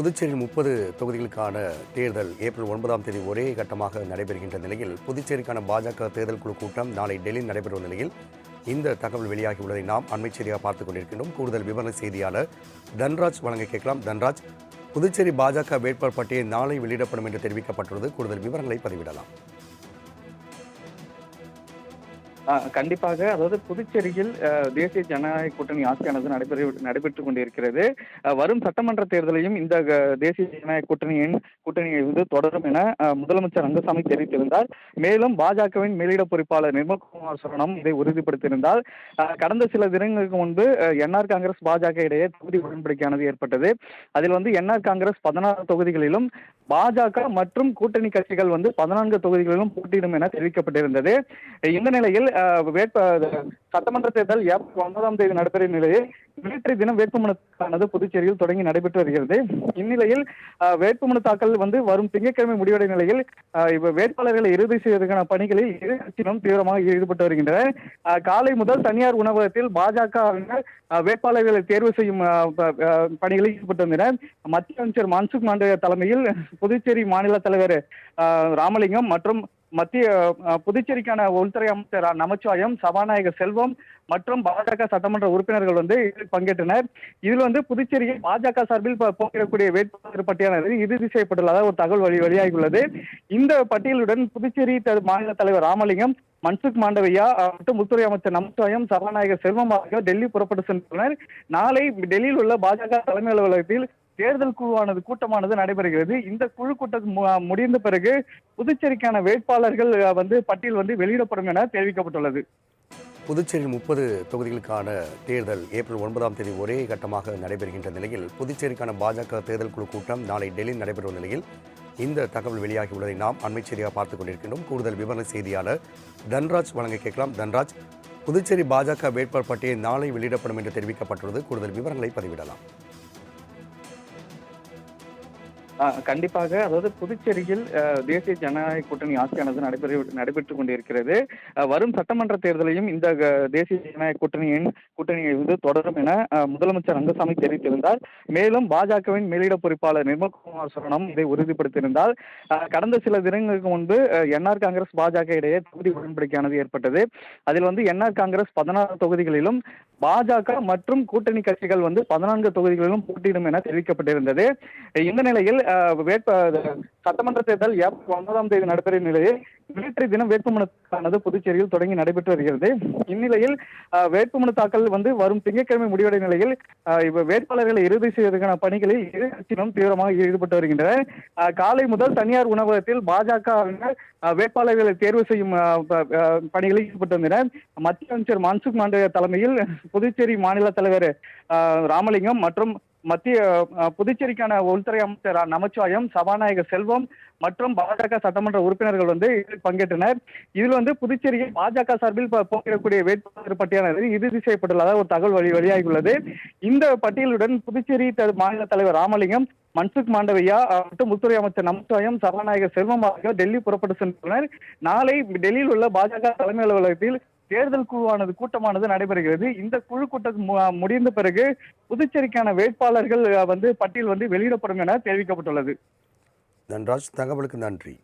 புதுச்சேரியில் 30 தொகுதிகளுக்கான தேர்தல் ஏப்ரல் 9ஆம் தேதி ஒரே கட்டமாக நடைபெறுகின்ற நிலையில் புதுச்சேரிக்கான பாஜக தேர்தல் குழு கூட்டம் நாளை டெல்லியில் நடைபெறும் நிலையில் இந்த தகவல் வெளியாகியுள்ளதை நாம் அண்மை செய்தியாக பார்த்துக் கொண்டிருக்கின்றோம். கூடுதல் விவர செய்தியாளர் தன்ராஜ் வழங்க கேட்கலாம். தன்ராஜ், புதுச்சேரி பாஜக வேட்பாளர் பட்டியல் நாளை வெளியிடப்படும் என்று தெரிவிக்கப்பட்டுள்ளது. கூடுதல் விவரங்களை பதிவிடலாம். கண்டிப்பாக. அதாவது புதுச்சேரியில் தேசிய ஜனநாயக கூட்டணி ஆட்சியானது நடைபெற்றுக் கொண்டிருக்கிறது. வரும் சட்டமன்ற தேர்தலையும் இந்த தேசிய ஜனநாயக கூட்டணி தொடரும் என முதலமைச்சர் ரங்கசாமி தெரிவித்திருந்தார். மேலும் பாஜகவின் மேலிட பொறுப்பாளர் நிர்மல்குமார் சரணம் இதை உறுதிப்படுத்தியிருந்தார். கடந்த சில தினங்களுக்கு முன்பு என்ஆர் காங்கிரஸ் பாஜக இடையே தொகுதி உடன்படிக்கையானது ஏற்பட்டது. அதில் என்ஆர் காங்கிரஸ் 16 தொகுதிகளிலும் பாஜக மற்றும் கூட்டணி கட்சிகள் 14 தொகுதிகளிலும் போட்டியிடும் என தெரிவிக்கப்பட்டிருந்தது. இந்த நிலையில் சட்டமன்ற தேர்தல் ஏப்ரல் 9ஆம் தேதி நடைபெறும் நிலையில் நேற்றைய தினம் வேட்புமனுக்கானது புதுச்சேரியில் தொடங்கி நடைபெற்று வருகிறது. இந்நிலையில் வேட்புமனு தாக்கல் வரும் திங்கட்கிழமை முடிவடையும் நிலையில் வேட்பாளர்களை இறுதி செய்வதற்கான பணிகளில் இரு கட்சியிலும் தீவிரமாக ஈடுபட்டு வருகின்றனர். காலை முதல் தனியார் உணவகத்தில் பாஜக வேட்பாளர்களை தேர்வு செய்யும் பணிகளில் ஈடுபட்டு வந்தனர். மத்திய அமைச்சர் மன்சுக் மாண்டவியா தலைமையில் புதுச்சேரி மாநில தலைவர் ராமலிங்கம் மற்றும் புதுச்சேரிக்கான உள்துறை அமைச்சர் நமச்சிவாயம், சபாநாயகர் செல்வம் மற்றும் பாஜக சட்டமன்ற உறுப்பினர்கள் இதில் பங்கேற்றனர். இதில் புதுச்சேரியில் பாஜக சார்பில் போட்டியிடக்கூடிய வேட்பாளர் பட்டியலானது இறுதி செய்யப்பட்டுள்ளதாக ஒரு தகவல் வெளியாகியுள்ளது. இந்த பட்டியலுடன் புதுச்சேரி மாநில தலைவர் ராமலிங்கம், மன்சுக் மாண்டவியா மற்றும் உள்துறை அமைச்சர் நமச்சிவாயம், சபாநாயகர் செல்வம் ஆகியோர் டெல்லி புறப்பட்டு சென்றுள்ளனர். நாளை டெல்லியில் உள்ள பாஜக தலைமை அலுவலகத்தில் தேர்தல் கூட்டமானது நடைபெறுகிறது. இந்த குழு கூட்டம் முடிந்த பிறகு புதுச்சேரிக்கான வேட்பாளர்கள் பட்டியல் வெளியிடப்படும் என தெரிவிக்கப்பட்டுள்ளது. புதுச்சேரியில் 30 தொகுதிகளுக்கான தேர்தல் ஏப்ரல் 9ஆம் தேதி ஒரே கட்டமாக நடைபெறுகின்ற நிலையில் புதுச்சேரிக்கான பாஜக தேர்தல் குழு கூட்டம் நாளை டெல்லியில் நடைபெறும் நிலையில் இந்த தகவல் வெளியாகியுள்ளதை நாம் அண்மை செய்தியாக பார்த்துக் கொண்டிருக்கின்றோம். கூடுதல் விவர செய்தியாளர் தன்ராஜ் வழங்க கேட்கலாம். தன்ராஜ், புதுச்சேரி பாஜக வேட்பாளர் பட்டியல் நாளை வெளியிடப்படும் என்று தெரிவிக்கப்பட்டுள்ளது. கூடுதல் விவரங்களை பதிவிடலாம். கண்டிப்பாக. அதாவது புதுச்சேரியில் தேசிய ஜனநாயக கூட்டணி ஆட்சியானது நடைபெற்றுக் கொண்டிருக்கிறது. வரும் சட்டமன்ற தேர்தலையும் இந்த தேசிய ஜனநாயக கூட்டணி தொடரும் என முதலமைச்சர் ரங்கசாமி தெரிவித்திருந்தார். மேலும் பாஜகவின் மேலிட பொறுப்பாளர் நிர்மல்குமார் சரணம் இதை உறுதிப்படுத்தியிருந்தார். கடந்த சில தினங்களுக்கு முன்பு என்ஆர் காங்கிரஸ் பாஜக இடையே தொகுதி உடன்படிக்கையானது ஏற்பட்டது. அதில் என்ஆர் காங்கிரஸ் 16 தொகுதிகளிலும் பாஜக மற்றும் கூட்டணி கட்சிகள் 14 தொகுதிகளிலும் போட்டியிடும் என தெரிவிக்கப்பட்டிருந்தது. இந்த நிலையில் சட்டமன்ற தேர்தல் ஏப்ரல் 9ஆம் தேதி நடைபெறும் நிலையில் நேற்றைய தினம் வேட்புமனுக்கானது புதுச்சேரியில் தொடங்கி நடைபெற்று வருகிறது. இந்நிலையில் வேட்புமனு தாக்கல் வரும் திங்கட்கிழமை முடிவடையும் நிலையில் வேட்பாளர்களை இறுதி செய்வதற்கான பணிகளில் இரு கட்சியிலும் தீவிரமாக ஈடுபட்டு வருகின்றனர். காலை முதல் தனியார் உணவகத்தில் பாஜக வேட்பாளர்களை தேர்வு செய்யும் பணிகளில் ஈடுபட்டு வந்தனர். மத்திய அமைச்சர் மன்சுக் மாண்டவியா தலைமையில் புதுச்சேரி மாநில தலைவர் ராமலிங்கம் மற்றும் புதுச்சேரிக்கான உள்துறை அமைச்சர் நமச்சிவாயம், சபாநாயகர் செல்வம் மற்றும் பாஜக சட்டமன்ற உறுப்பினர்கள் இதில் பங்கேற்றனர். இதில் புதுச்சேரியில் பாஜக சார்பில் போட்டியிடக்கூடிய வேட்பாளர் பட்டியலானது இறுதி செய்யப்பட்டுள்ளதாக ஒரு தகவல் வெளியாகியுள்ளது. இந்த பட்டியலுடன் புதுச்சேரி மாநில தலைவர் ராமலிங்கம், மன்சுக் மாண்டவியா மற்றும் உள்துறை அமைச்சர் நமச்சிவாயம், சபாநாயகர் செல்வம் ஆகியோர் டெல்லி புறப்பட்டு சென்றுள்ளனர். நாளை டெல்லியில் உள்ள பாஜக தலைமை அலுவலகத்தில் தேர்தல் கூட்டமானது நடைபெறுகிறது. இந்த குழு கூட்டம் முடிந்த பிறகு புதுச்சேரிக்கான வேட்பாளர்கள் பட்டியல் வெளியிடப்படும் என தெரிவிக்கப்பட்டுள்ளது. தன்ராஜ், தகவலுக்கு நன்றி.